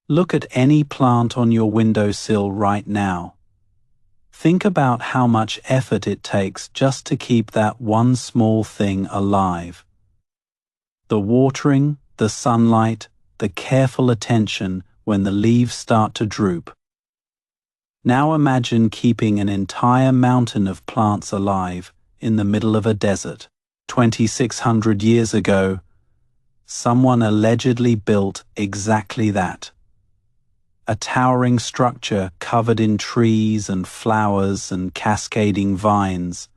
Look at any plant on your windowsill right now. Think about how much effort it takes just to keep that one small thing alive. The watering, the sunlight, the careful attention when the leaves start to droop. Now imagine keeping an entire mountain of plants alive in the middle of a desert. 2,600 years ago, someone allegedly built exactly that. A towering structure covered in trees and flowers and cascading vines,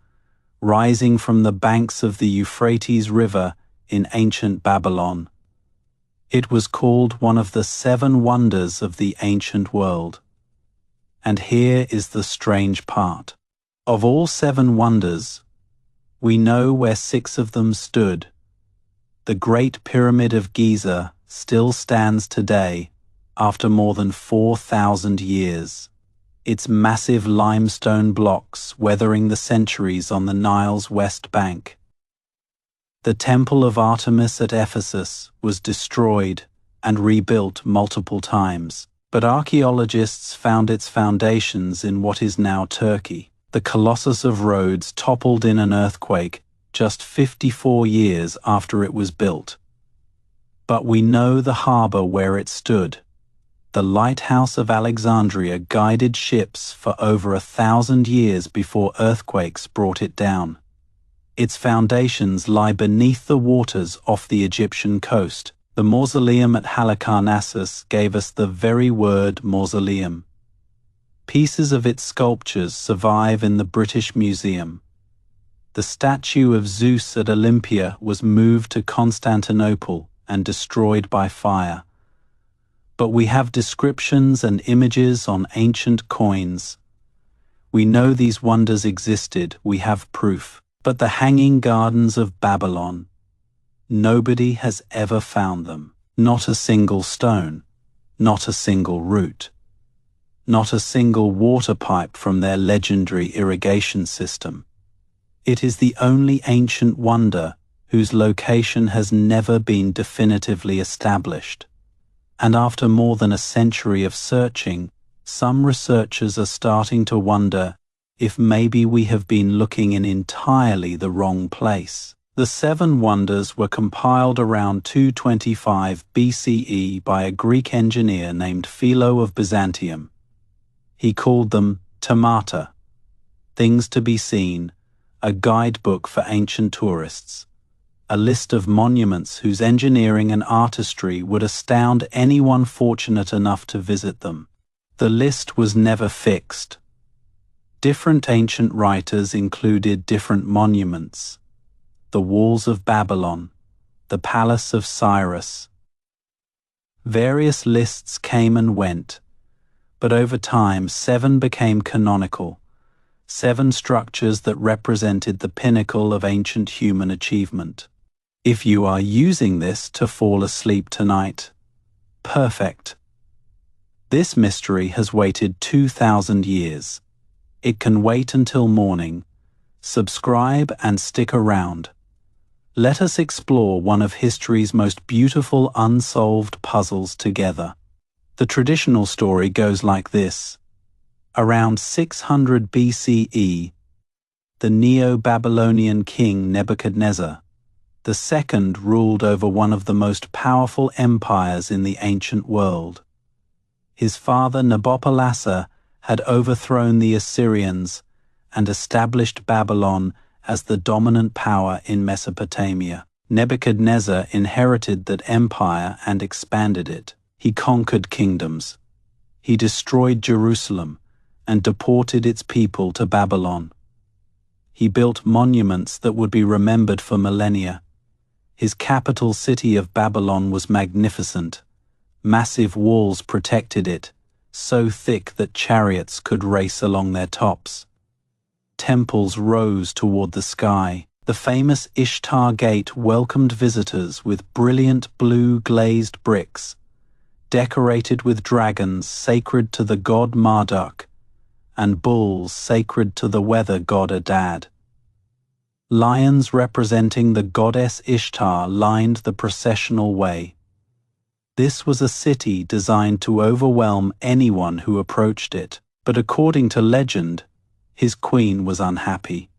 rising from the banks of the Euphrates River in ancient Babylon. It was called one of the 7 wonders of the ancient world. And here is the strange part. Of all 7 wonders, we know where 6 of them stood. The Great Pyramid of Giza still stands today, after more than 4,000 years. Its massive limestone blocks weathering the centuries on the Nile's west bank. The Temple of Artemis at Ephesus was destroyed and rebuilt multiple times, but archaeologists found its foundations in what is now Turkey. The Colossus of Rhodes toppled in an earthquake just 54 years after it was built. But we know the harbor where it stood. The lighthouse of Alexandria guided ships for over 1,000 years before earthquakes brought it down. Its foundations lie beneath the waters off the Egyptian coast. The mausoleum at Halicarnassus gave us the very word mausoleum. Pieces of its sculptures survive in the British Museum. The statue of Zeus at Olympia was moved to Constantinople and destroyed by fire. But we have descriptions and images on ancient coins. We know these wonders existed, we have proof. But the Hanging Gardens of Babylon, nobody has ever found them. Not a single stone, not a single root, not a single water pipe from their legendary irrigation system. It is the only ancient wonder whose location has never been definitively established. And after more than a century of searching, some researchers are starting to wonder if maybe we have been looking in entirely the wrong place. The 7 wonders were compiled around 225 BCE by a Greek engineer named Philo of Byzantium. He called them Temata, things to be seen, a guidebook for ancient tourists, a list of monuments whose engineering and artistry would astound anyone fortunate enough to visit them. The list was never fixed. Different ancient writers included different monuments: the walls of Babylon, the palace of Cyrus. Various lists came and went, but over time 7 became canonical, 7 structures that represented the pinnacle of ancient human achievement. If you are using this to fall asleep tonight, perfect. This mystery has waited 2,000 years. It can wait until morning. Subscribe and stick around. Let us explore one of history's most beautiful unsolved puzzles together. The traditional story goes like this. Around 600 BCE, the Neo-Babylonian king Nebuchadnezzar II ruled over one of the most powerful empires in the ancient world. His father Nabopolassar had overthrown the Assyrians and established Babylon as the dominant power in Mesopotamia. Nebuchadnezzar inherited that empire and expanded it. He conquered kingdoms. He destroyed Jerusalem and deported its people to Babylon. He built monuments that would be remembered for millennia. His capital city of Babylon was magnificent. Massive walls protected it, so thick that chariots could race along their tops. Temples rose toward the sky. The famous Ishtar Gate welcomed visitors with brilliant blue glazed bricks, decorated with dragons sacred to the god Marduk, and bulls sacred to the weather god Adad. Lions representing the goddess Ishtar lined the processional way. This was a city designed to overwhelm anyone who approached it, but according to legend, his queen was unhappy.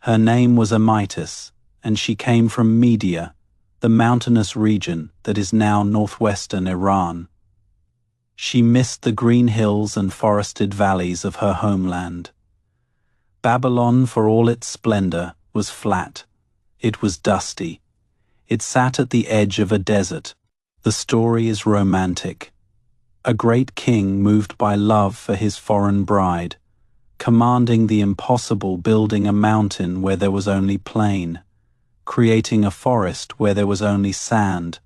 Her name was Amytis, and she came from Media, the mountainous region that is now northwestern Iran. She missed the green hills and forested valleys of her homeland. Babylon, for all its splendor, was flat. It was dusty. It sat at the edge of a desert. The story is romantic. A great king moved by love for his foreign bride, commanding the impossible, building a mountain where there was only plain, creating a forest where there was only sand.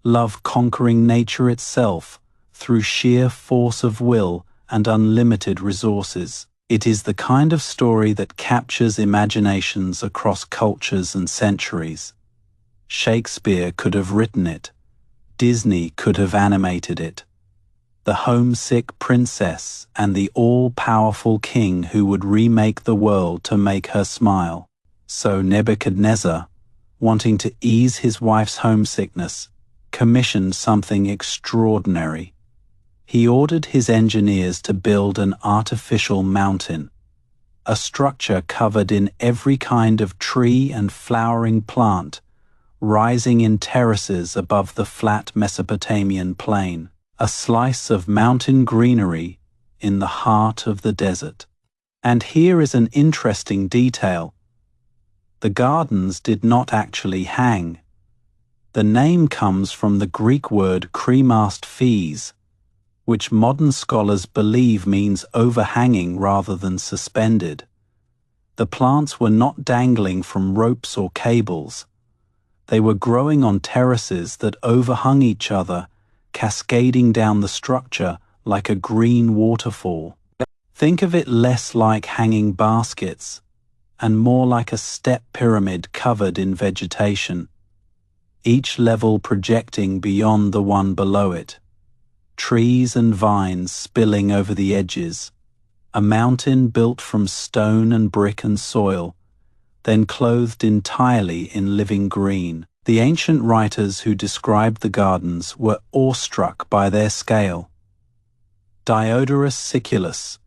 Love conquering nature itself through sheer force of will and unlimited resources. It is the kind of story that captures imaginations across cultures and centuries. Shakespeare could have written it. Disney could have animated it. The homesick princess and the all-powerful king who would remake the world to make her smile. So Nebuchadnezzar, wanting to ease his wife's homesickness, commissioned something extraordinary. He ordered his engineers to build an artificial mountain, a structure covered in every kind of tree and flowering plant, rising in terraces above the flat Mesopotamian plain, a slice of mountain greenery in the heart of the desert. And here is an interesting detail. The gardens did not actually hang. The name comes from the Greek word kremast phys, which modern scholars believe means overhanging rather than suspended. The plants were not dangling from ropes or cables. They were growing on terraces that overhung each other, cascading down the structure like a green waterfall. Think of it less like hanging baskets and more like a step pyramid covered in vegetation, each level projecting beyond the one below it. Trees and vines spilling over the edges, a mountain built from stone and brick and soil, then clothed entirely in living green. The ancient writers who described the gardens were awestruck by their scale. Diodorus Siculus,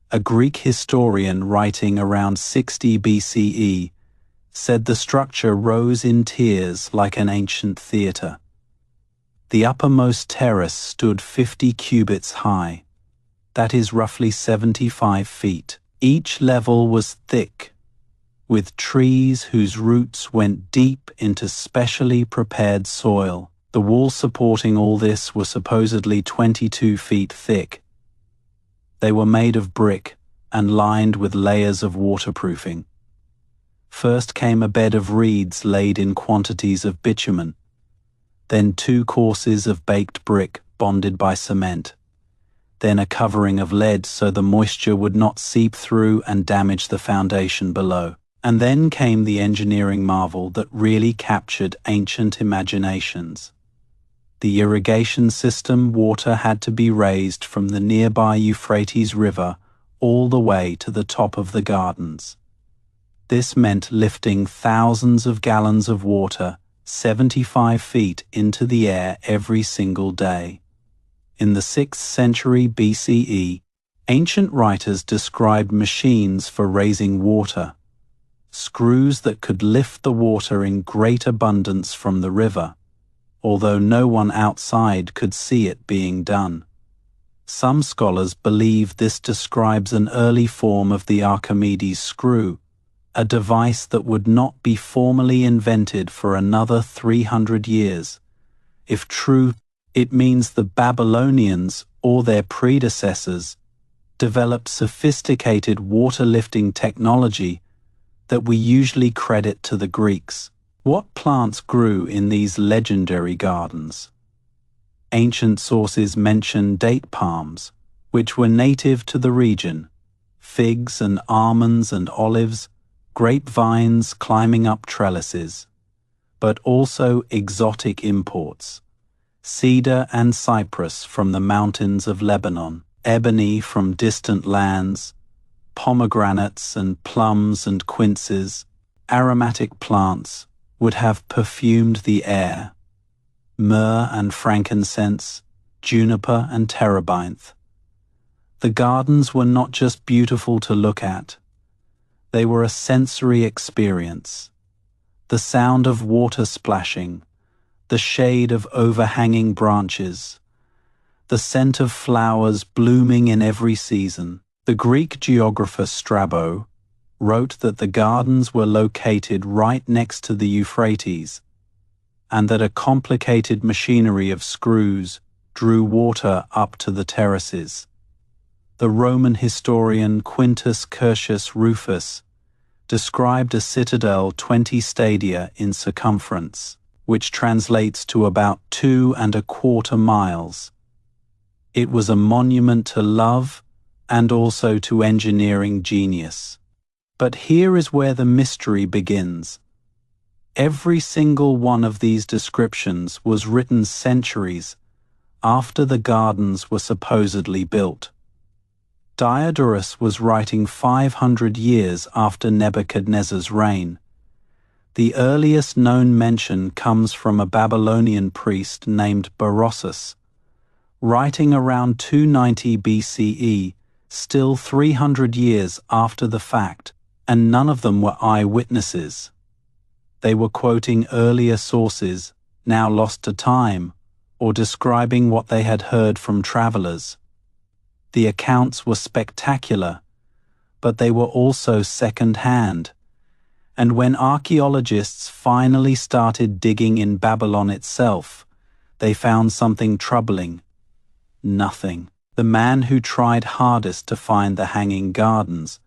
a Greek historian writing around 60 BCE, said the structure rose in tiers like an ancient theatre. The uppermost terrace stood 50 cubits high. That is roughly 75 feet. Each level was thick, with trees whose roots went deep into specially prepared soil. The walls supporting all this were supposedly 22 feet thick. They were made of brick and lined with layers of waterproofing. First came a bed of reeds laid in quantities of bitumen, then 2 courses of baked brick bonded by cement, then a covering of lead so the moisture would not seep through and damage the foundation below. And then came the engineering marvel that really captured ancient imaginations. The irrigation system. Water had to be raised from the nearby Euphrates River all the way to the top of the gardens. This meant lifting thousands of gallons of water 75 feet into the air every single day. In the 6th century BCE, ancient writers described machines for raising water, screws that could lift the water in great abundance from the river, although no one outside could see it being done. Some scholars believe this describes an early form of the Archimedes screw, a device that would not be formally invented for another 300 years. If true, it means the Babylonians, or their predecessors, developed sophisticated water-lifting technology that we usually credit to the Greeks. What plants grew in these legendary gardens? Ancient sources mention date palms, which were native to the region, figs and almonds and olives, grapevines climbing up trellises, but also exotic imports, cedar and cypress from the mountains of Lebanon, ebony from distant lands, pomegranates and plums and quinces, aromatic plants would have perfumed the air. myrrh and frankincense, juniper and terebinth. The gardens were not just beautiful to look at. They were a sensory experience. The sound of water splashing, the shade of overhanging branches, the scent of flowers blooming in every season. The Greek geographer Strabo wrote that the gardens were located right next to the Euphrates, and that a complicated machinery of screws drew water up to the terraces. The Roman historian Quintus Curtius Rufus described a citadel 20 stadia in circumference, which translates to about 2¼ miles. It was a monument to love and also to engineering genius. But here is where the mystery begins. Every single one of these descriptions was written centuries after the gardens were supposedly built. Diodorus was writing 500 years after Nebuchadnezzar's reign. The earliest known mention comes from a Babylonian priest named Berossus, writing around 290 BCE, still 300 years after the fact, and none of them were eyewitnesses. They were quoting earlier sources, now lost to time, or describing what they had heard from travelers. The accounts were spectacular, but they were also second-hand. And when archaeologists finally started digging in Babylon itself, they found something troubling. Nothing. The man who tried hardest to find the Hanging Gardens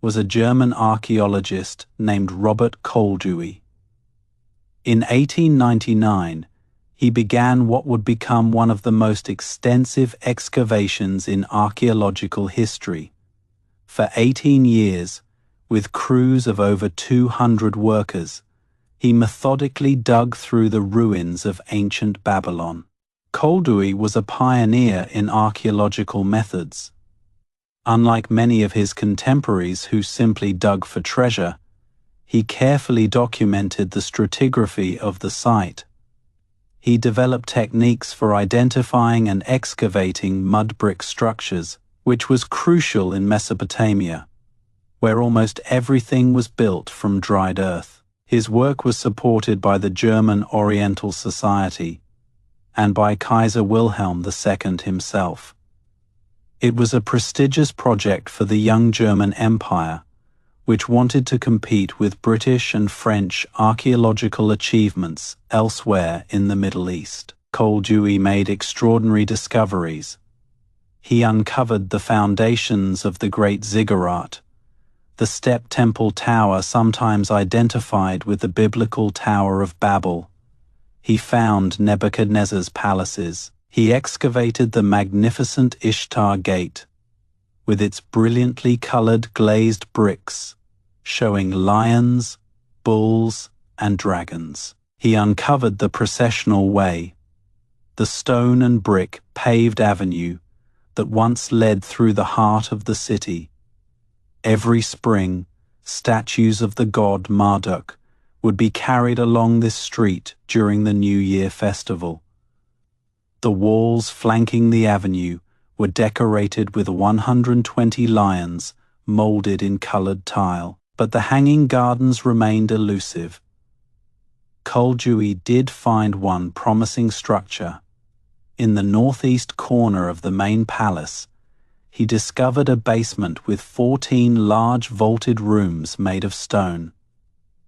was a German archaeologist named Robert Koldewey. In 1899, he began what would become one of the most extensive excavations in archaeological history. For 18 years, with crews of over 200 workers, he methodically dug through the ruins of ancient Babylon. Koldewey was a pioneer in archaeological methods. Unlike many of his contemporaries who simply dug for treasure, he carefully documented the stratigraphy of the site. He developed techniques for identifying and excavating mud brick structures, which was crucial in Mesopotamia, where almost everything was built from dried earth. His work was supported by the German Oriental Society and by Kaiser Wilhelm II himself. It was a prestigious project for the young German Empire, which wanted to compete with British and French archaeological achievements elsewhere in the Middle East. Koldewey made extraordinary discoveries. He uncovered the foundations of the Great Ziggurat, the step temple tower sometimes identified with the biblical Tower of Babel. He found Nebuchadnezzar's palaces. He excavated the magnificent Ishtar Gate, with its brilliantly colored glazed bricks, showing lions, bulls, and dragons. He uncovered the processional way, the stone and brick paved avenue that once led through the heart of the city. Every spring, statues of the god Marduk would be carried along this street during the New Year festival. The walls flanking the avenue were decorated with 120 lions molded in colored tile, but the Hanging Gardens remained elusive. Koldewey did find one promising structure. In the northeast corner of the main palace, he discovered a basement with 14 large vaulted rooms made of stone.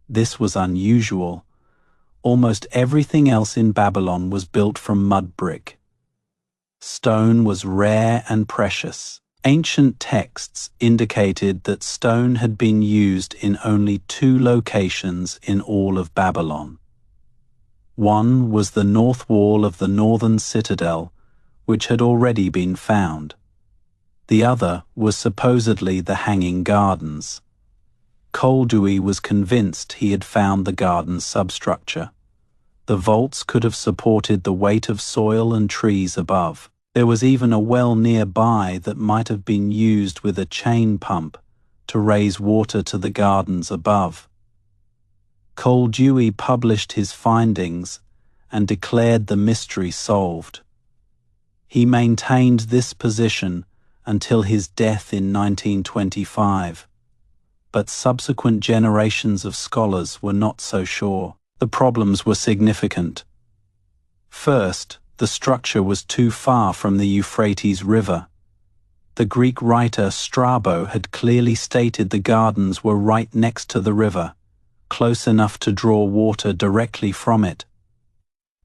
This was unusual. Almost everything else in Babylon was built from mud brick. Stone was rare and precious. Ancient texts indicated that stone had been used in only 2 locations in all of Babylon. One was the north wall of the northern citadel, which had already been found. The other was supposedly the Hanging Gardens. Koldewey was convinced he had found the garden's substructure. The vaults could have supported the weight of soil and trees above. There was even a well nearby that might have been used with a chain pump to raise water to the gardens above. Koldewey published his findings and declared the mystery solved. He maintained this position until his death in 1925, but subsequent generations of scholars were not so sure. The problems were significant. First, the structure was too far from the Euphrates River. The Greek writer Strabo had clearly stated the gardens were right next to the river, close enough to draw water directly from it.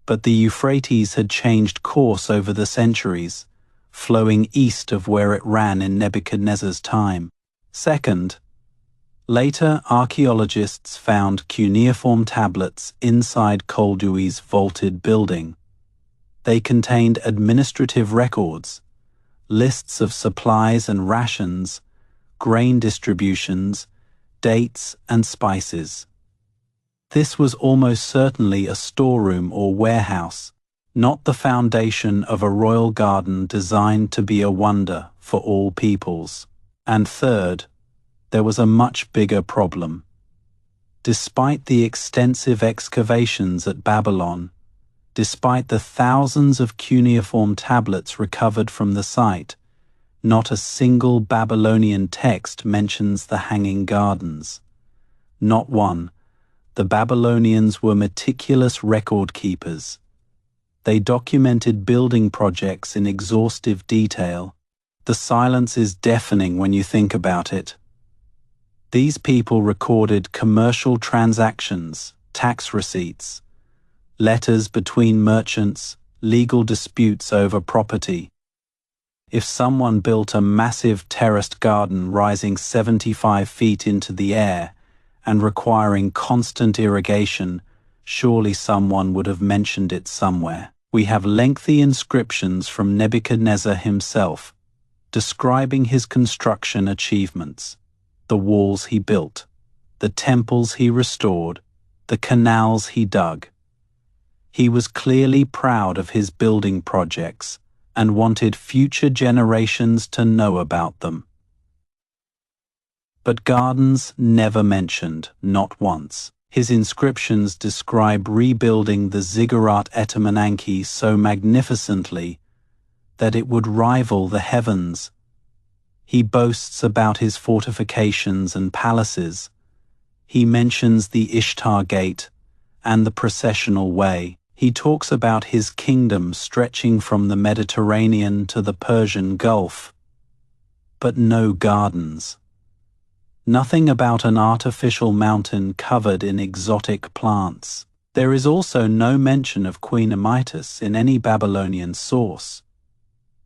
But the Euphrates had changed course over the centuries, flowing east of where it ran in Nebuchadnezzar's time. Second, later archaeologists found cuneiform tablets inside Koldewey's vaulted building. They contained administrative records, lists of supplies and rations, grain distributions, dates and spices. This was almost certainly a storeroom or warehouse, not the foundation of a royal garden designed to be a wonder for all peoples. And third, there was a much bigger problem. Despite the extensive excavations at Babylon, despite the thousands of cuneiform tablets recovered from the site, not a single Babylonian text mentions the Hanging Gardens. Not one. The Babylonians were meticulous record keepers. They documented building projects in exhaustive detail. The silence is deafening when you think about it. These people recorded commercial transactions, tax receipts, letters between merchants, legal disputes over property. If someone built a massive terraced garden rising 75 feet into the air and requiring constant irrigation, surely someone would have mentioned it somewhere. We have lengthy inscriptions from Nebuchadnezzar himself, describing his construction achievements, the walls he built, the temples he restored, the canals he dug. He was clearly proud of his building projects and wanted future generations to know about them. But gardens never mentioned, not once. His inscriptions describe rebuilding the Ziggurat Etemenanki so magnificently that it would rival the heavens. He boasts about his fortifications and palaces. He mentions the Ishtar Gate and the processional way. He talks about his kingdom stretching from the Mediterranean to the Persian Gulf. But no gardens. Nothing about an artificial mountain covered in exotic plants. There is also no mention of Queen Amytis in any Babylonian source.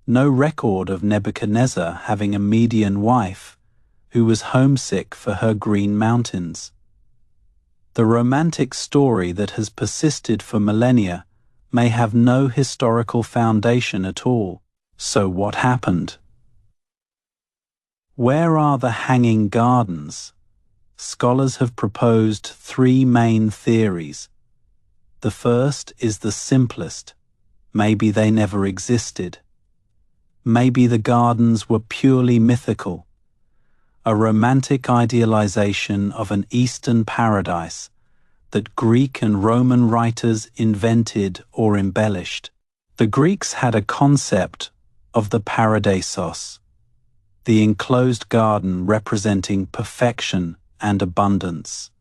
No record of Nebuchadnezzar having a Median wife who was homesick for her green mountains. The romantic story that has persisted for millennia may have no historical foundation at all. So what happened? Where are the Hanging Gardens? Scholars have proposed three main theories. The first is the simplest. Maybe they never existed. Maybe the gardens were purely mythical, a romantic idealization of an Eastern paradise that Greek and Roman writers invented or embellished. The Greeks had a concept of the paradisos, the enclosed garden representing perfection and abundance.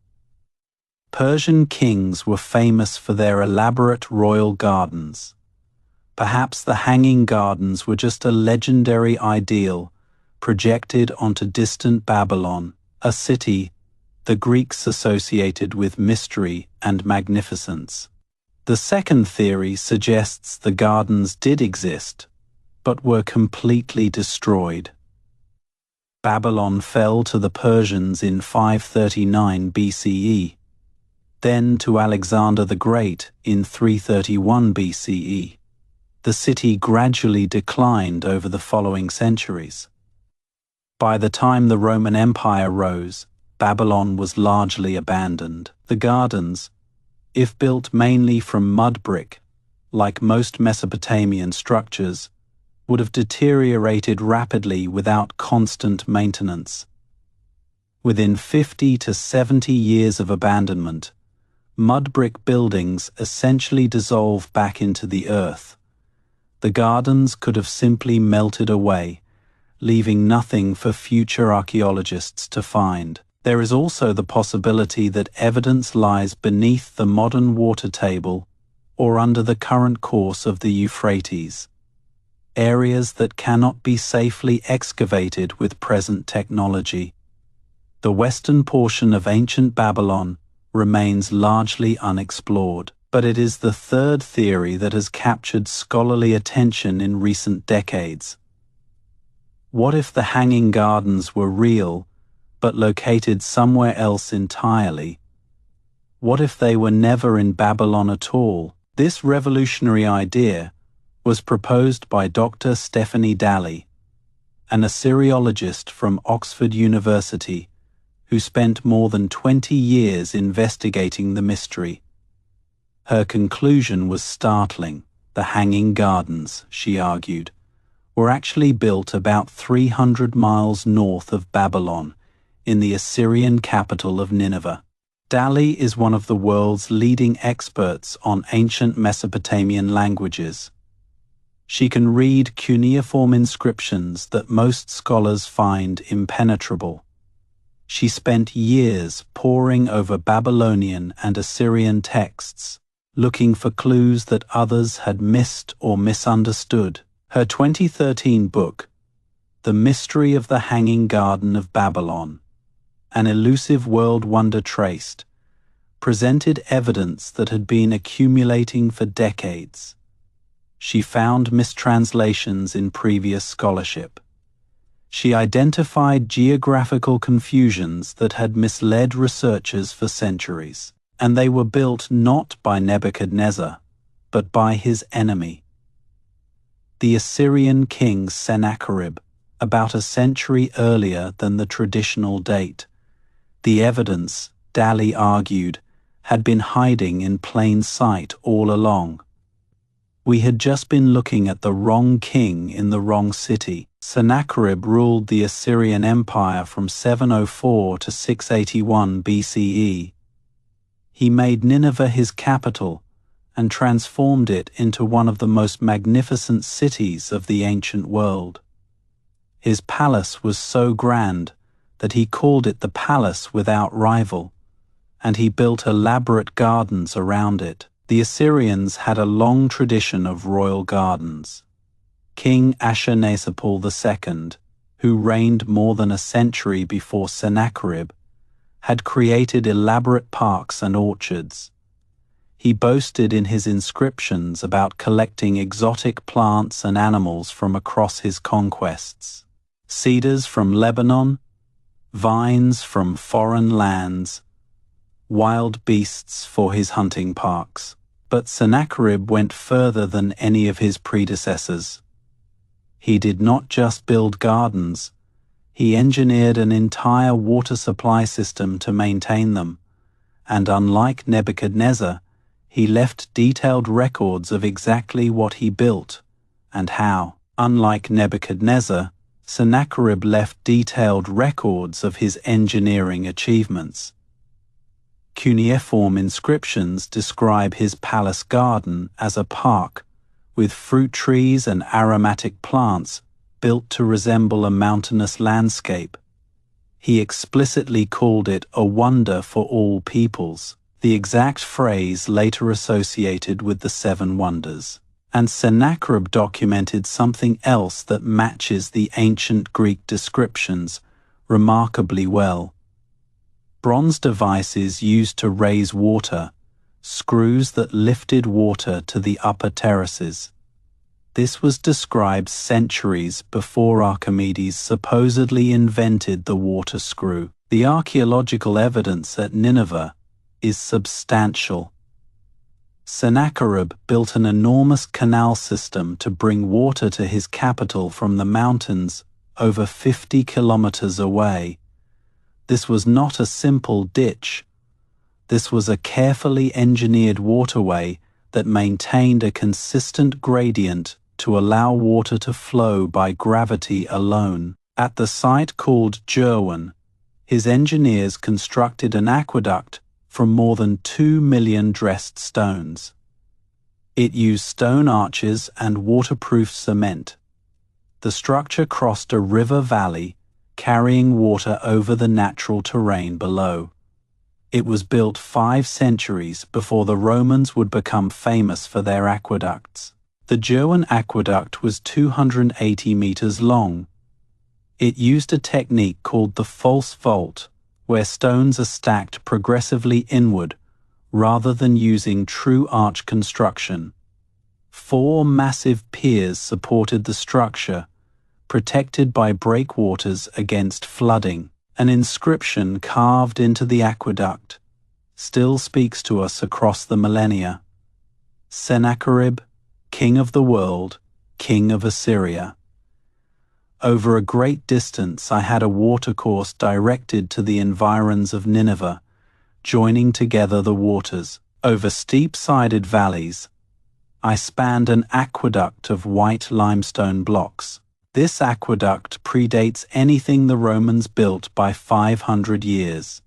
Persian kings were famous for their elaborate royal gardens. Perhaps the Hanging Gardens were just a legendary ideal projected onto distant Babylon, a city the Greeks associated with mystery and magnificence. The second theory suggests the gardens did exist, but were completely destroyed. Babylon fell to the Persians in 539 BCE, then to Alexander the Great in 331 BCE. The city gradually declined over the following centuries. By the time the Roman Empire rose, Babylon was largely abandoned. The gardens, if built mainly from mud brick, like most Mesopotamian structures, would have deteriorated rapidly without constant maintenance. Within 50 to 70 years of abandonment, Mud brick buildings essentially dissolve back into the earth. The gardens could have simply melted away, leaving nothing for future archaeologists to find. There is also the possibility that evidence lies beneath the modern water table or under the current course of the Euphrates, areas that cannot be safely excavated with present technology. The western portion of ancient Babylon remains largely unexplored, but it is the third theory that has captured scholarly attention in recent decades. What if the Hanging Gardens were real, but located somewhere else entirely? What if they were never in Babylon at all? This revolutionary idea was proposed by Dr. Stephanie Dalley, an Assyriologist from Oxford University, who spent more than 20 years investigating the mystery. Her conclusion was startling. The Hanging Gardens, she argued, were actually built about 300 miles north of Babylon, in the Assyrian capital of Nineveh. Dalley is one of the world's leading experts on ancient Mesopotamian languages. She can read cuneiform inscriptions that most scholars find impenetrable. She spent years poring over Babylonian and Assyrian texts, looking for clues that others had missed or misunderstood. Her 2013 book, The Mystery of the Hanging Garden of Babylon, An Elusive World Wonder Traced, presented evidence that had been accumulating for decades. She found mistranslations in previous scholarship. She identified geographical confusions that had misled researchers for centuries, and they were built not by Nebuchadnezzar, but by his enemy, the Assyrian king Sennacherib, about a century earlier than the traditional date. The evidence, Dalley argued, had been hiding in plain sight all along. We had just been looking at the wrong king in the wrong city. Sennacherib ruled the Assyrian Empire from 704 to 681 BCE. He made Nineveh his capital and transformed it into one of the most magnificent cities of the ancient world. His palace was so grand that he called it the palace without rival, and he built elaborate gardens around it. The Assyrians had a long tradition of royal gardens. King Ashurnasirpal II, who reigned more than a century before Sennacherib, had created elaborate parks and orchards. He boasted in his inscriptions about collecting exotic plants and animals from across his conquests, cedars from Lebanon, vines from foreign lands, wild beasts for his hunting parks. But Sennacherib went further than any of his predecessors. He did not just build gardens, he engineered an entire water supply system to maintain them, and unlike Nebuchadnezzar, he left detailed records of exactly what he built and how. Unlike Nebuchadnezzar, Sennacherib left detailed records of his engineering achievements. Cuneiform inscriptions describe his palace garden as a park with fruit trees and aromatic plants built to resemble a mountainous landscape. He explicitly called it a wonder for all peoples, the exact phrase later associated with the Seven Wonders. And Sennacherib documented something else that matches the ancient Greek descriptions remarkably well. Bronze devices used to raise water, screws that lifted water to the upper terraces. This was described centuries before Archimedes supposedly invented the water screw. The archaeological evidence at Nineveh is substantial. Sennacherib built an enormous canal system to bring water to his capital from the mountains over 50 kilometers away. This was not a simple ditch. This was a carefully engineered waterway that maintained a consistent gradient to allow water to flow by gravity alone. At the site called Jerwan, his engineers constructed an aqueduct from more than 2 million dressed stones. It used stone arches and waterproof cement. The structure crossed a river valley, carrying water over the natural terrain below. It was built 5 centuries before the Romans would become famous for their aqueducts. The Gerwan aqueduct was 280 meters long. It used a technique called the false vault, where stones are stacked progressively inward, rather than using true arch construction. 4 massive piers supported the structure, protected by breakwaters against flooding. An inscription carved into the aqueduct still speaks to us across the millennia. Sennacherib, king of the world, king of Assyria. Over a great distance I had a watercourse directed to the environs of Nineveh, joining together the waters. Over steep-sided valleys, I spanned an aqueduct of white limestone blocks. This aqueduct predates anything the Romans built by 500 years.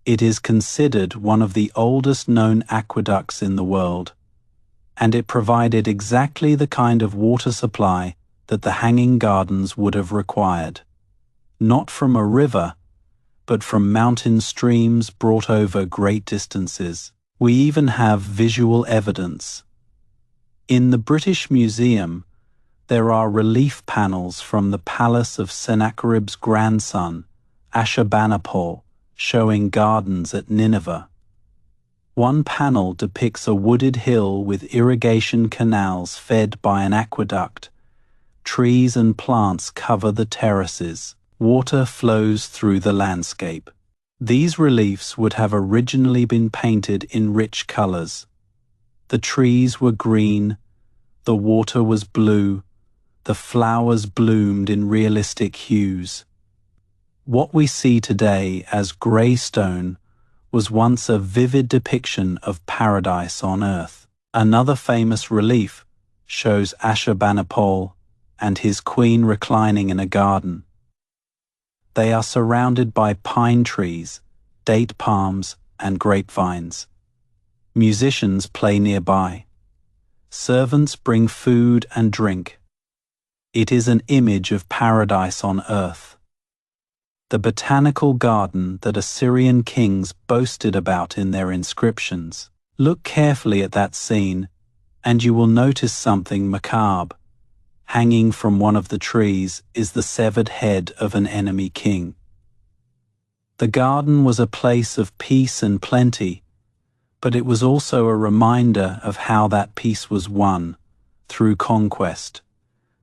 It is considered one of the oldest known aqueducts in the world, and it provided exactly the kind of water supply that the Hanging Gardens would have required. Not from a river, but from mountain streams brought over great distances. We even have visual evidence. In the British Museum, there are relief panels from the palace of Sennacherib's grandson, Ashurbanipal, showing gardens at Nineveh. One panel depicts a wooded hill with irrigation canals fed by an aqueduct. Trees and plants cover the terraces. Water flows through the landscape. These reliefs would have originally been painted in rich colors. The trees were green, the water was blue, the flowers bloomed in realistic hues. What we see today as grey stone was once a vivid depiction of paradise on earth. Another famous relief shows Ashurbanipal and his queen reclining in a garden. They are surrounded by pine trees, date palms, and grapevines. Musicians play nearby. Servants bring food and drink. It is an image of paradise on earth. The botanical garden that Assyrian kings boasted about in their inscriptions. Look carefully at that scene, and you will notice something macabre. Hanging from one of the trees is the severed head of an enemy king. The garden was a place of peace and plenty, but it was also a reminder of how that peace was won, through conquest,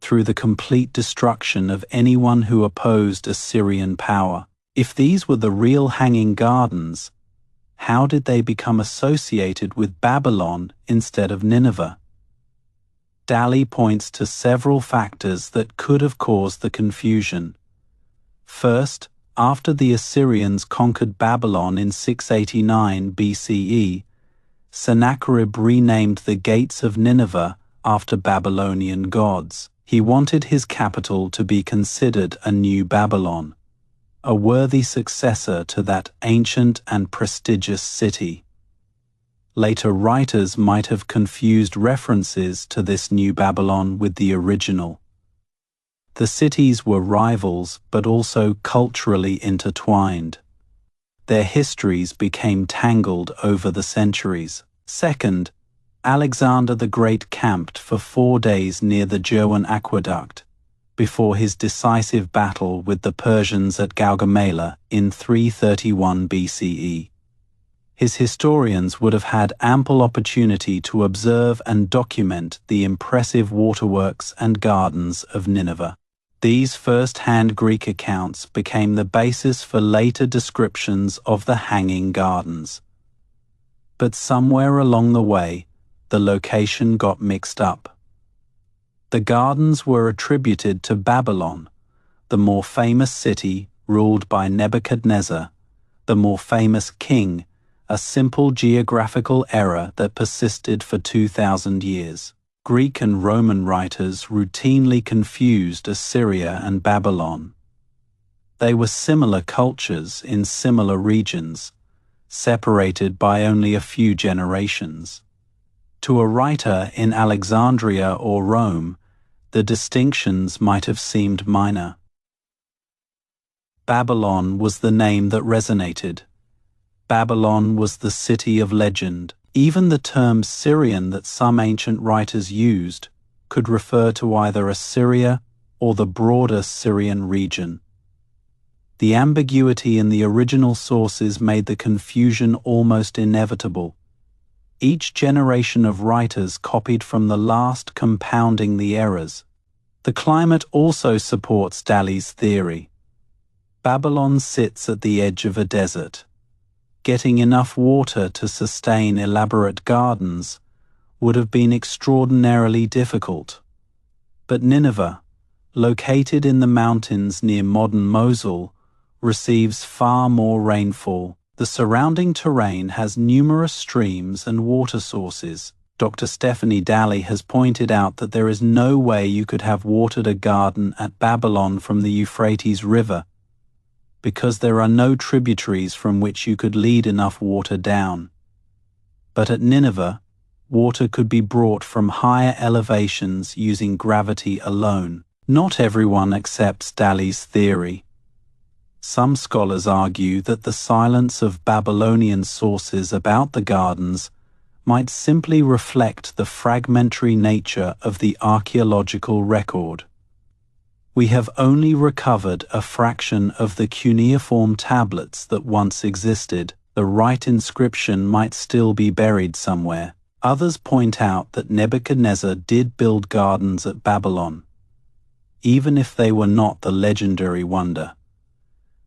through the complete destruction of anyone who opposed Assyrian power. If these were the real Hanging Gardens, how did they become associated with Babylon instead of Nineveh? Daly points to several factors that could have caused the confusion. First, after the Assyrians conquered Babylon in 689 BCE, Sennacherib renamed the gates of Nineveh after Babylonian gods. He wanted his capital to be considered a new Babylon, a worthy successor to that ancient and prestigious city. Later writers might have confused references to this new Babylon with the original. The cities were rivals but also culturally intertwined. Their histories became tangled over the centuries. Second, Alexander the Great camped for 4 days near the Gerwan aqueduct before his decisive battle with the Persians at Gaugamela in 331 BCE. His historians would have had ample opportunity to observe and document the impressive waterworks and gardens of Nineveh. These first-hand Greek accounts became the basis for later descriptions of the Hanging Gardens. But somewhere along the way, the location got mixed up. The gardens were attributed to Babylon, the more famous city ruled by Nebuchadnezzar, the more famous king, a simple geographical error that persisted for 2,000 years. Greek and Roman writers routinely confused Assyria and Babylon. They were similar cultures in similar regions, separated by only a few generations. To a writer in Alexandria or Rome, the distinctions might have seemed minor. Babylon was the name that resonated. Babylon was the city of legend. Even the term Syrian that some ancient writers used could refer to either Assyria or the broader Syrian region. The ambiguity in the original sources made the confusion almost inevitable. Each generation of writers copied from the last, compounding the errors. The climate also supports Daly's theory. Babylon sits at the edge of a desert. Getting enough water to sustain elaborate gardens would have been extraordinarily difficult. But Nineveh, located in the mountains near modern Mosul, receives far more rainfall. The surrounding terrain has numerous streams and water sources. Dr. Stephanie Daly has pointed out that there is no way you could have watered a garden at Babylon from the Euphrates River, because there are no tributaries from which you could lead enough water down. But at Nineveh, water could be brought from higher elevations using gravity alone. Not everyone accepts Daly's theory. Some scholars argue that the silence of Babylonian sources about the gardens might simply reflect the fragmentary nature of the archaeological record. We have only recovered a fraction of the cuneiform tablets that once existed. The right inscription might still be buried somewhere. Others point out that Nebuchadnezzar did build gardens at Babylon, even if they were not the legendary wonder.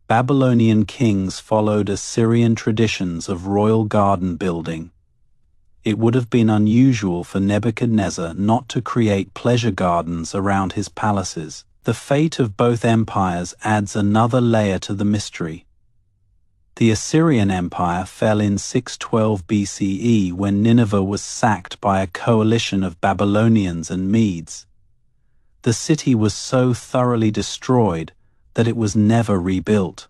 Babylonian kings followed Assyrian traditions of royal garden building. It would have been unusual for Nebuchadnezzar not to create pleasure gardens around his palaces. The fate of both empires adds another layer to the mystery. The Assyrian Empire fell in 612 BCE when Nineveh was sacked by a coalition of Babylonians and Medes. The city was so thoroughly destroyed that it was never rebuilt.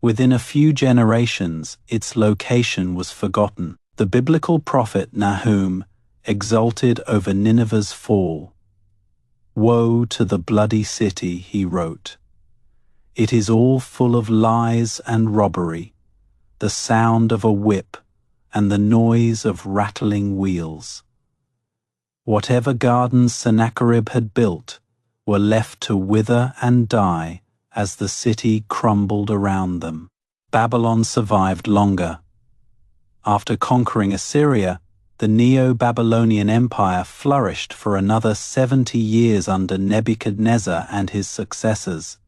Within a few generations, its location was forgotten. The biblical prophet Nahum exulted over Nineveh's fall. "Woe to the bloody city," he wrote. "It is all full of lies and robbery, the sound of a whip and the noise of rattling wheels." Whatever gardens Sennacherib had built were left to wither and die as the city crumbled around them. Babylon survived longer. After conquering Assyria, the Neo-Babylonian Empire flourished for another 70 years under Nebuchadnezzar and his successors.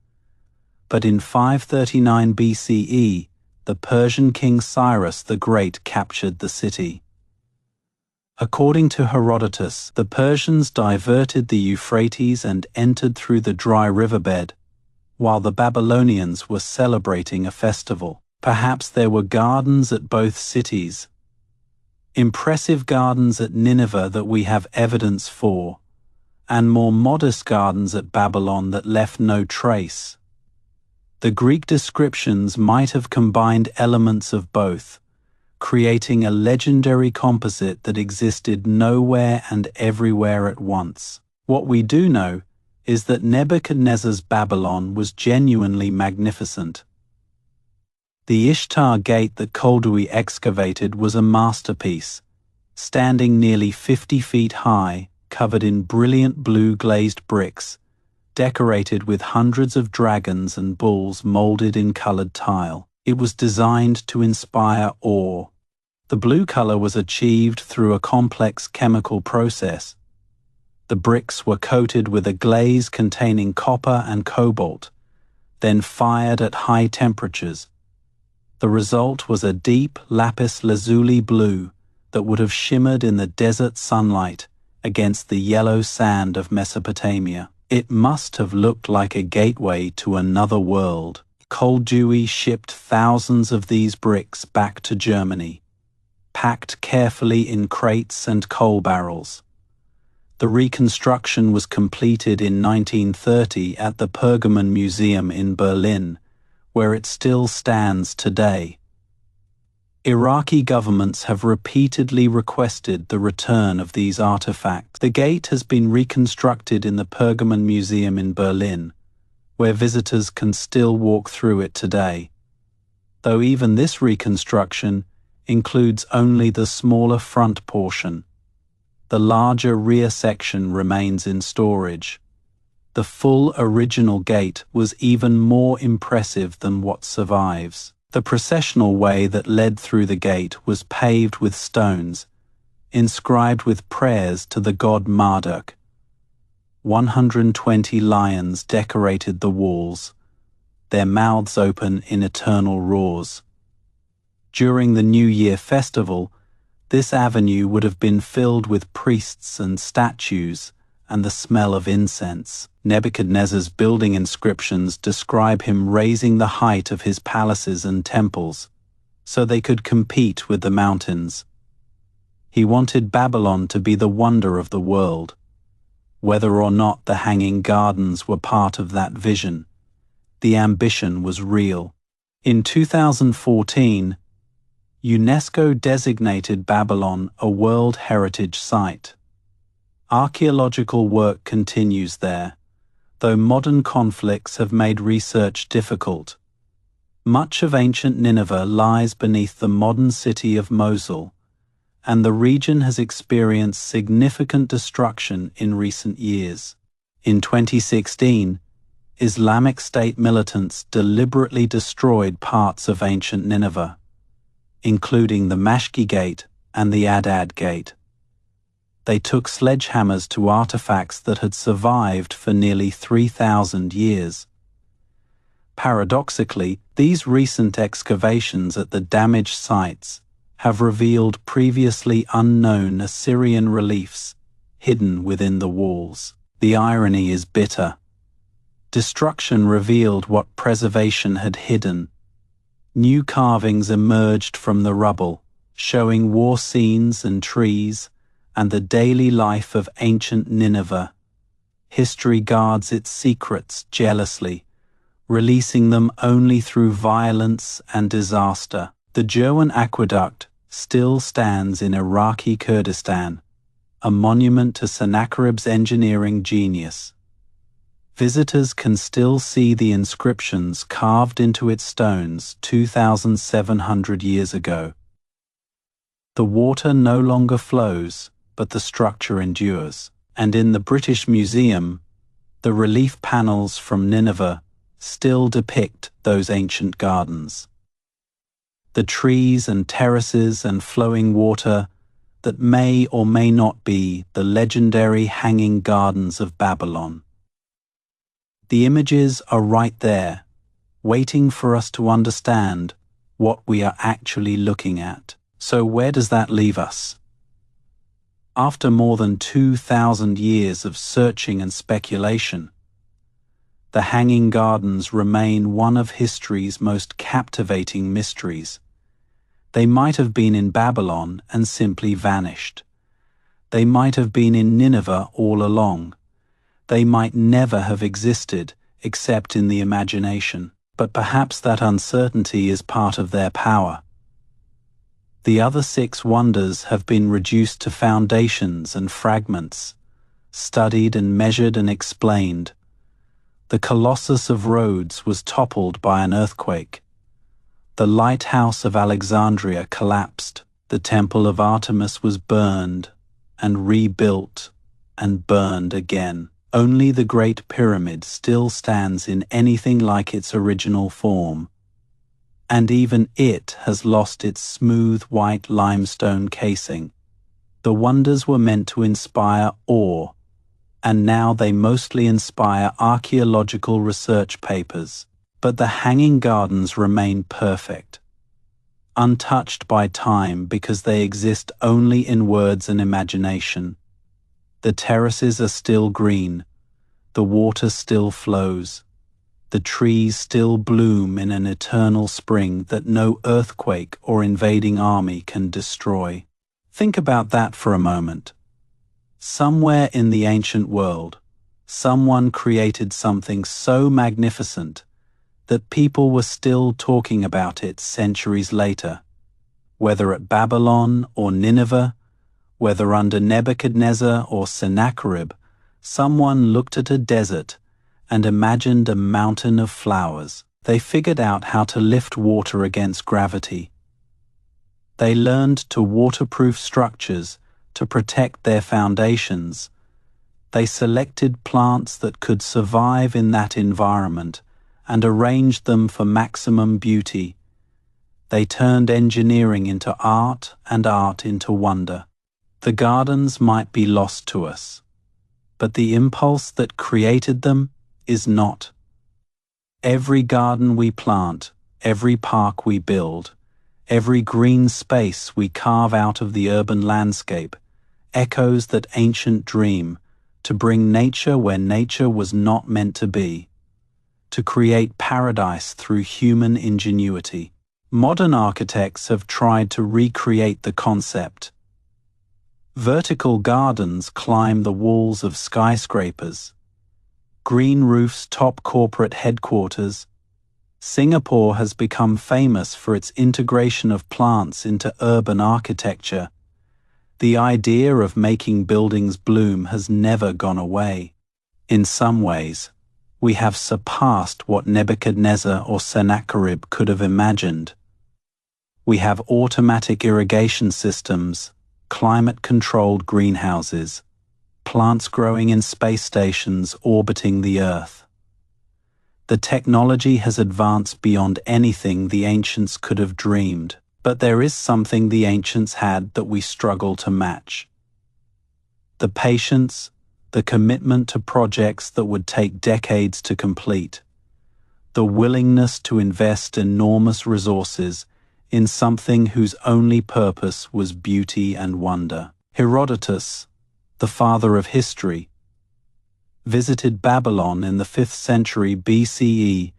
But in 539 BCE, the Persian king Cyrus the Great captured the city. According to Herodotus, the Persians diverted the Euphrates and entered through the dry riverbed, while the Babylonians were celebrating a festival. Perhaps there were gardens at both cities. Impressive gardens at Nineveh that we have evidence for, and more modest gardens at Babylon that left no trace. The Greek descriptions might have combined elements of both, creating a legendary composite that existed nowhere and everywhere at once. What we do know is that Nebuchadnezzar's Babylon was genuinely magnificent. The Ishtar Gate that Koldewey excavated was a masterpiece, standing nearly 50 feet high, covered in brilliant blue glazed bricks, decorated with hundreds of dragons and bulls molded in colored tile. It was designed to inspire awe. The blue color was achieved through a complex chemical process. The bricks were coated with a glaze containing copper and cobalt, then fired at high temperatures. The result was a deep lapis lazuli blue that would have shimmered in the desert sunlight against the yellow sand of Mesopotamia. It must have looked like a gateway to another world. Koldewey shipped thousands of these bricks back to Germany, packed carefully in crates and coal barrels. The reconstruction was completed in 1930 at the Pergamon Museum in Berlin, where it still stands today. Iraqi governments have repeatedly requested the return of these artifacts. The gate has been reconstructed in the Pergamon Museum in Berlin, where visitors can still walk through it today. Though even this reconstruction includes only the smaller front portion. The larger rear section remains in storage. The full original gate was even more impressive than what survives. The processional way that led through the gate was paved with stones, inscribed with prayers to the god Marduk. 120 lions decorated the walls, their mouths open in eternal roars. During the New Year festival, this avenue would have been filled with priests and statues and the smell of incense. Nebuchadnezzar's building inscriptions describe him raising the height of his palaces and temples so they could compete with the mountains. He wanted Babylon to be the wonder of the world. Whether or not the Hanging Gardens were part of that vision, the ambition was real. In 2014, UNESCO designated Babylon a World Heritage Site. Archaeological work continues there, though modern conflicts have made research difficult. Much of ancient Nineveh lies beneath the modern city of Mosul, and the region has experienced significant destruction in recent years. In 2016, Islamic State militants deliberately destroyed parts of ancient Nineveh, including the Mashki Gate and the Adad Gate. They took sledgehammers to artifacts that had survived for nearly 3,000 years. Paradoxically, these recent excavations at the damaged sites have revealed previously unknown Assyrian reliefs hidden within the walls. The irony is bitter. Destruction revealed what preservation had hidden. New carvings emerged from the rubble, showing war scenes and trees and the daily life of ancient Nineveh. History guards its secrets jealously, releasing them only through violence and disaster. The Jerwan Aqueduct still stands in Iraqi Kurdistan, a monument to Sennacherib's engineering genius. Visitors can still see the inscriptions carved into its stones 2,700 years ago. The water no longer flows, but the structure endures. And in the British Museum, the relief panels from Nineveh still depict those ancient gardens. The trees and terraces and flowing water that may or may not be the legendary Hanging Gardens of Babylon. The images are right there, waiting for us to understand what we are actually looking at. So where does that leave us? After more than 2,000 years of searching and speculation, the Hanging Gardens remain one of history's most captivating mysteries. They might have been in Babylon and simply vanished. They might have been in Nineveh all along. They might never have existed except in the imagination, but perhaps that uncertainty is part of their power. The other 6 wonders have been reduced to foundations and fragments, studied and measured and explained. The Colossus of Rhodes was toppled by an earthquake. The lighthouse of Alexandria collapsed. The temple of Artemis was burned and rebuilt and burned again. Only the Great Pyramid still stands in anything like its original form, and even it has lost its smooth white limestone casing. The wonders were meant to inspire awe, and now they mostly inspire archaeological research papers. But the Hanging Gardens remain perfect, untouched by time because they exist only in words and imagination. The terraces are still green, the water still flows, the trees still bloom in an eternal spring that no earthquake or invading army can destroy. Think about that for a moment. Somewhere in the ancient world, someone created something so magnificent that people were still talking about it centuries later. Whether at Babylon or Nineveh, whether under Nebuchadnezzar or Sennacherib, someone looked at a desert and imagined a mountain of flowers. They figured out how to lift water against gravity. They learned to waterproof structures to protect their foundations. They selected plants that could survive in that environment and arranged them for maximum beauty. They turned engineering into art and art into wonder. The gardens might be lost to us, but the impulse that created them is not. Every garden we plant, every park we build, every green space we carve out of the urban landscape echoes that ancient dream to bring nature where nature was not meant to be, to create paradise through human ingenuity. Modern architects have tried to recreate the concept. Vertical gardens climb the walls of skyscrapers. Green roofs top corporate headquarters. Singapore has become famous for its integration of plants into urban architecture. The idea of making buildings bloom has never gone away. In some ways, we have surpassed what Nebuchadnezzar or Sennacherib could have imagined. We have automatic irrigation systems, climate-controlled greenhouses, plants growing in space stations orbiting the Earth. The technology has advanced beyond anything the ancients could have dreamed, but there is something the ancients had that we struggle to match. The patience, the commitment to projects that would take decades to complete, the willingness to invest enormous resources in something whose only purpose was beauty and wonder. Herodotus, the father of history, visited Babylon in the 5th century BCE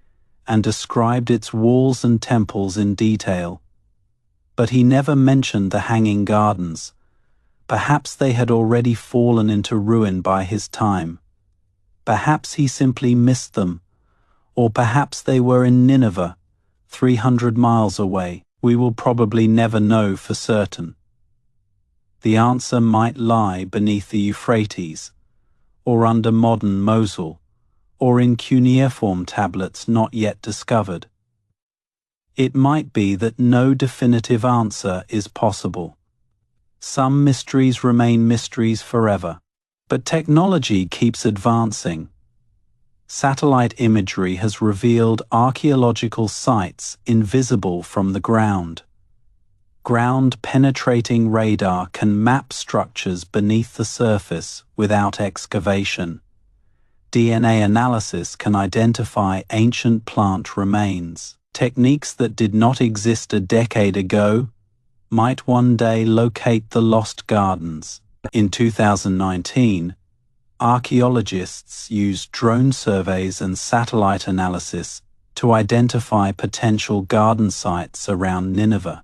and described its walls and temples in detail. But he never mentioned the hanging gardens. Perhaps they had already fallen into ruin by his time. Perhaps he simply missed them, or perhaps they were in Nineveh, 300 miles away. We will probably never know for certain. The answer might lie beneath the Euphrates, or under modern Mosul, or in cuneiform tablets not yet discovered. It might be that no definitive answer is possible. Some mysteries remain mysteries forever, but technology keeps advancing. Satellite imagery has revealed archaeological sites invisible from the ground. Ground-penetrating radar can map structures beneath the surface without excavation. DNA analysis can identify ancient plant remains. Techniques that did not exist a decade ago might one day locate the lost gardens. In 2019, archaeologists used drone surveys and satellite analysis to identify potential garden sites around Nineveh.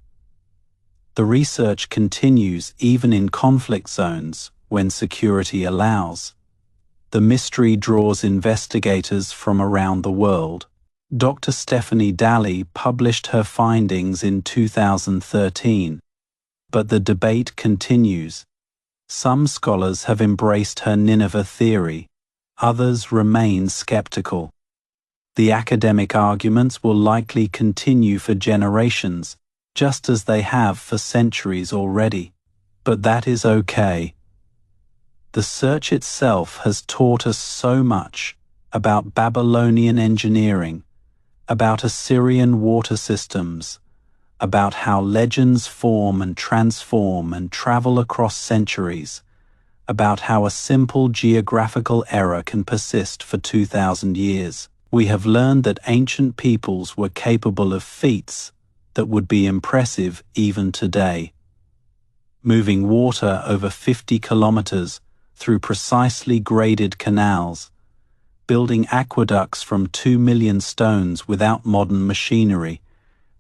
The research continues even in conflict zones when security allows. The mystery draws investigators from around the world. Dr. Stephanie Dalley published her findings in 2013, but the debate continues. Some scholars have embraced her Nineveh theory, others remain skeptical. The academic arguments will likely continue for generations, just as they have for centuries already. But that is okay. The search itself has taught us so much about Babylonian engineering, about Assyrian water systems, about how legends form and transform and travel across centuries, about how a simple geographical error can persist for 2,000 years. We have learned that ancient peoples were capable of feats that would be impressive even today. Moving water over 50 kilometers through precisely graded canals, building aqueducts from 2 million stones without modern machinery,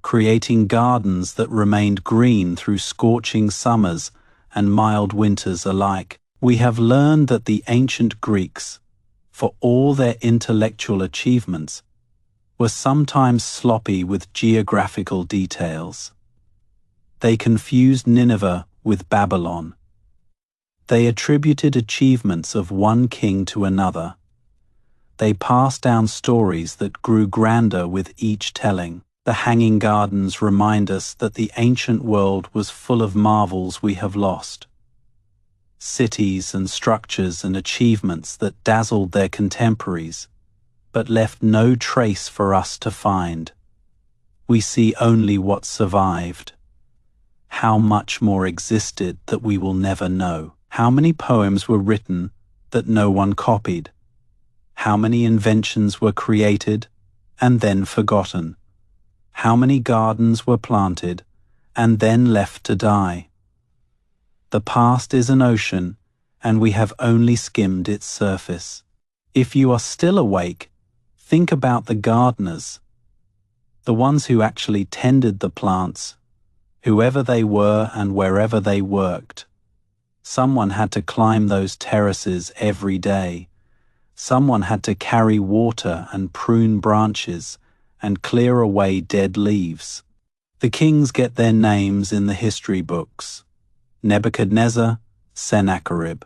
creating gardens that remained green through scorching summers and mild winters alike. We have learned that the ancient Greeks, for all their intellectual achievements, were sometimes sloppy with geographical details. They confused Nineveh with Babylon. They attributed achievements of one king to another. They passed down stories that grew grander with each telling. The Hanging Gardens remind us that the ancient world was full of marvels we have lost. Cities and structures and achievements that dazzled their contemporaries, but left no trace for us to find. We see only what survived. How much more existed that we will never know. How many poems were written that no one copied? How many inventions were created and then forgotten? How many gardens were planted and then left to die? The past is an ocean, and we have only skimmed its surface. If you are still awake, think about the gardeners, the ones who actually tended the plants, whoever they were and wherever they worked. Someone had to climb those terraces every day. Someone had to carry water and prune branches and clear away dead leaves. The kings get their names in the history books: Nebuchadnezzar, Sennacherib.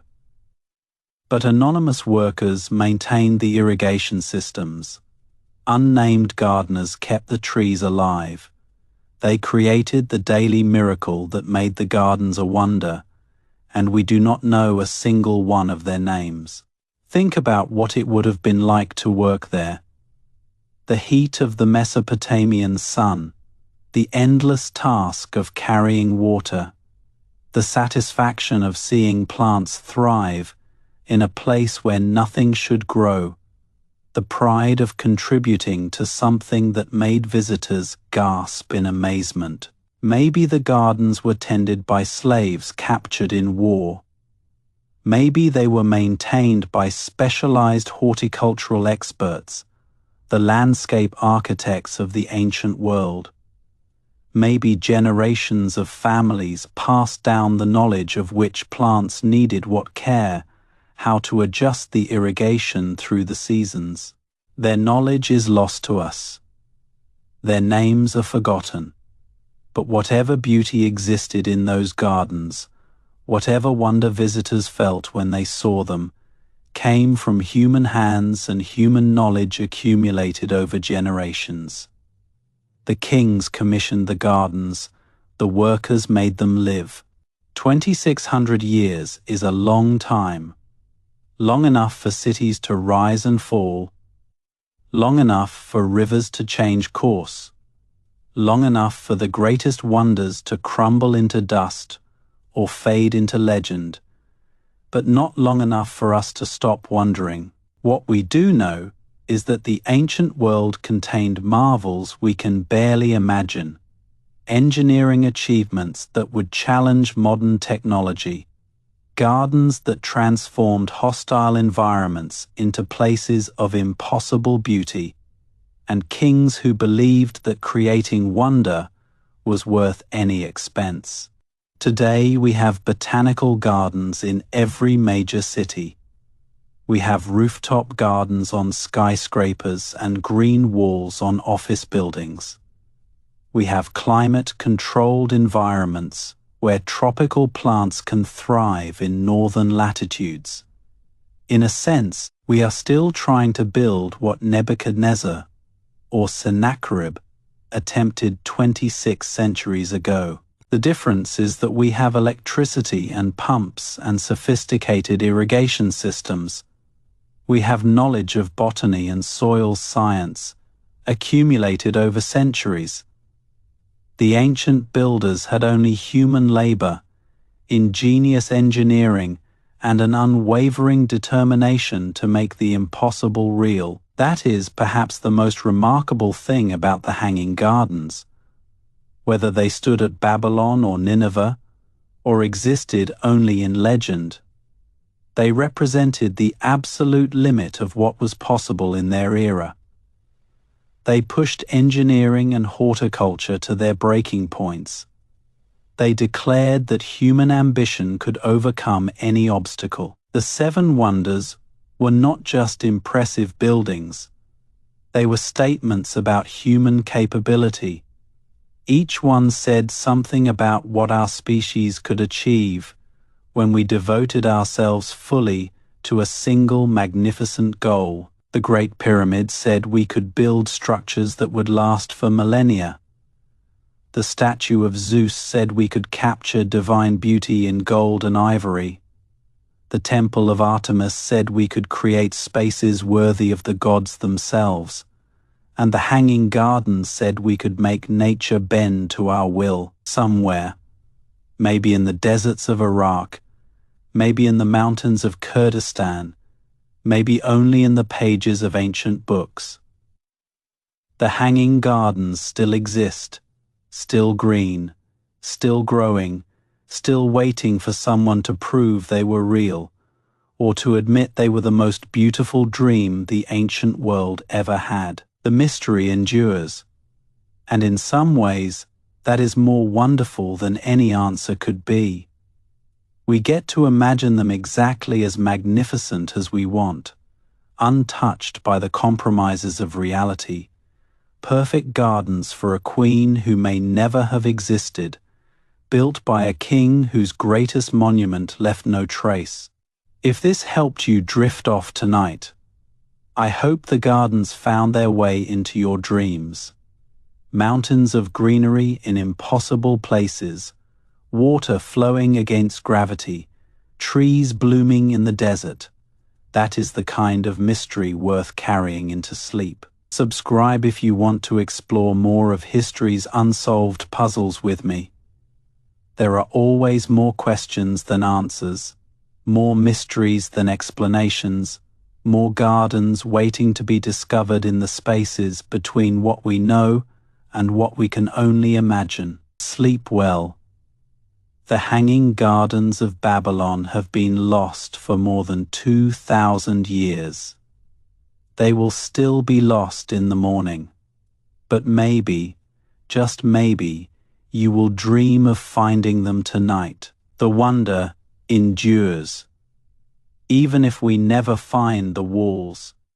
But anonymous workers maintained the irrigation systems. Unnamed gardeners kept the trees alive. They created the daily miracle that made the gardens a wonder, and we do not know a single one of their names. Think about what it would have been like to work there. The heat of the Mesopotamian sun, the endless task of carrying water, the satisfaction of seeing plants thrive in a place where nothing should grow, the pride of contributing to something that made visitors gasp in amazement. Maybe the gardens were tended by slaves captured in war. Maybe they were maintained by specialized horticultural experts, the landscape architects of the ancient world. Maybe generations of families passed down the knowledge of which plants needed what care, how to adjust the irrigation through the seasons. Their knowledge is lost to us. Their names are forgotten. But whatever beauty existed in those gardens, whatever wonder visitors felt when they saw them, came from human hands and human knowledge accumulated over generations. The kings commissioned the gardens, the workers made them live. 2,600 years is a long time, long enough for cities to rise and fall, long enough for rivers to change course, long enough for the greatest wonders to crumble into dust or fade into legend, but not long enough for us to stop wondering. What we do know is that the ancient world contained marvels we can barely imagine, engineering achievements that would challenge modern technology, gardens that transformed hostile environments into places of impossible beauty, and kings who believed that creating wonder was worth any expense. Today we have botanical gardens in every major city. We have rooftop gardens on skyscrapers and green walls on office buildings. We have climate-controlled environments where tropical plants can thrive in northern latitudes. In a sense, we are still trying to build what Nebuchadnezzar or Sennacherib attempted 26 centuries ago. The difference is that we have electricity and pumps and sophisticated irrigation systems. We have knowledge of botany and soil science, accumulated over centuries. The ancient builders had only human labor, ingenious engineering, and an unwavering determination to make the impossible real. That is perhaps the most remarkable thing about the Hanging Gardens. Whether they stood at Babylon or Nineveh, or existed only in legend, they represented the absolute limit of what was possible in their era. They pushed engineering and horticulture to their breaking points. They declared that human ambition could overcome any obstacle. The Seven Wonders were not just impressive buildings. They were statements about human capability, Each one said something about what our species could achieve when we devoted ourselves fully to a single magnificent goal. The Great Pyramid said we could build structures that would last for millennia. The statue of Zeus said we could capture divine beauty in gold and ivory. The Temple of Artemis said we could create spaces worthy of the gods themselves. And the Hanging Gardens said we could make nature bend to our will somewhere, maybe in the deserts of Iraq, maybe in the mountains of Kurdistan, maybe only in the pages of ancient books. The Hanging Gardens still exist, still green, still growing, still waiting for someone to prove they were real, or to admit they were the most beautiful dream the ancient world ever had. The mystery endures, and in some ways, that is more wonderful than any answer could be. We get to imagine them exactly as magnificent as we want, untouched by the compromises of reality, perfect gardens for a queen who may never have existed, built by a king whose greatest monument left no trace. If this helped you drift off tonight, I hope the gardens found their way into your dreams. Mountains of greenery in impossible places, water flowing against gravity, trees blooming in the desert. That is the kind of mystery worth carrying into sleep. Subscribe if you want to explore more of history's unsolved puzzles with me. There are always more questions than answers, more mysteries than explanations, more gardens waiting to be discovered in the spaces between what we know and what we can only imagine. Sleep well. The Hanging Gardens of Babylon have been lost for more than 2,000 years. They will still be lost in the morning. But maybe, just maybe, you will dream of finding them tonight. The wonder endures. Even if we never find the walls,